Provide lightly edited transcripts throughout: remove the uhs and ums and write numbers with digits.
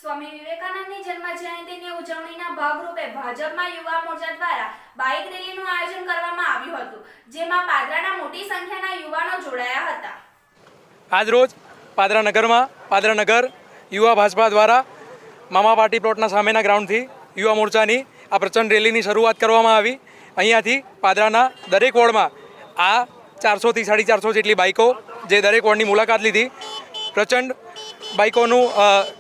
સ્વામી વિવેકાનંદની જન્મ જયંતિની ઉજવણીના ભાગરૂપે ભાજપમાં યુવા મોરચા દ્વારા બાઇક રેલીનું આયોજન કરવામાં આવ્યું હતું, જેમાં પાદરાના મોટી સંખ્યાના યુવાનો જોડાયા હતા. આજરોજ પાદરા નગરમાં પાદરા નગર યુવા ભાજપા દ્વારા મામા પાર્ટી પ્લોટના સામેના ગ્રાઉન્ડથી યુવા મોરચાની આ પ્રચંડ રેલીની શરૂઆત કરવામાં આવી. અહીંયાથી પાદરાના દરેક વોર્ડમાં આ 400 થી 450 જેટલી બાઇકો જે દરેક વોર્ડની મુલાકાત લીધી. પ્રચંડ બાઇકોનું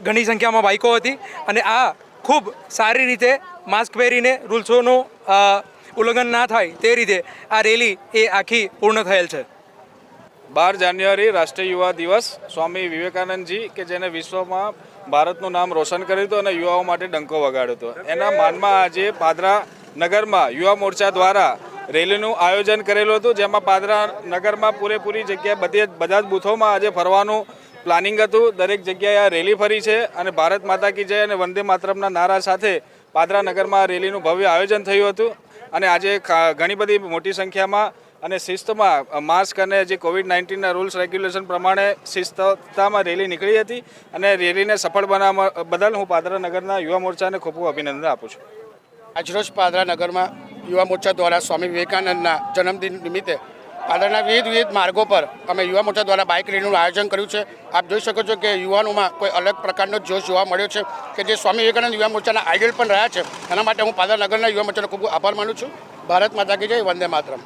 ઘણી સંખ્યામાં બાઇકો હતી અને આ ખૂબ સારી રીતે માસ્ક પહેરીને રૂલ્સોનું ઉલ્લંઘન ના થાય તે રીતે આ રેલી એ આખી પૂર્ણ થયેલ છે. 12 જાન્યુઆરી રાષ્ટ્રીય યુવા દિવસ સ્વામી વિવેકાનંદજી કે જેને વિશ્વમાં ભારતનું નામ રોશન કર્યું હતું અને યુવાઓ માટે ડંકો વગાડ્યો હતો, એના માનમાં આજે પાદરા નગરમાં યુવા મોરચા દ્વારા રેલીનું આયોજન કરેલું હતું, જેમાં પાદરા નગરમાં પૂરેપૂરી જગ્યાએ બધા જ બૂથોમાં આજે ફરવાનું પ્લાનિંગ હતું. દરેક જગ્યાએ આ રેલી ફરી છે અને ભારત માતા કી જય અને વંદે માતરમના નારા સાથે પાદરા નગરમાં રેલીનું ભવ્ય આયોજન થયું હતું. અને આજે ઘણી બધી મોટી સંખ્યામાં અને શિસ્તમાં માસ્ક અને જે કોવિડ-19ના રૂલ્સ રેગ્યુલેશન પ્રમાણે શિસ્તતામાં રેલી નીકળી હતી અને રેલીને સફળ બનાવવા બદલ હું પાદરા નગરના યુવા મોરચાને ખૂબ ખૂબ અભિનંદન આપું છું. આજરોજ પાદરા નગરમાં યુવા મોરચા દ્વારા સ્વામી વિવેકાનંદના જન્મદિન નિમિત્તે પાદરાના વિવિધ માર્ગો પર અમે યુવા મોરચા દ્વારા બાઇક રેલીનું આયોજન કર્યું છે. આપ જોઈ શકો છો કે યુવાનોમાં કોઈ અલગ પ્રકારનો જોશ જોવા મળ્યો છે કે જે સ્વામી વિવેકાનંદ યુવા મોરચાના આઇડલ પણ રહ્યા છે. એના માટે હું પાદરા નગરના યુવા મોરચાનો ખૂબ આભાર માનું છું. ભારત માતા કી જય, વંદે માતરમ.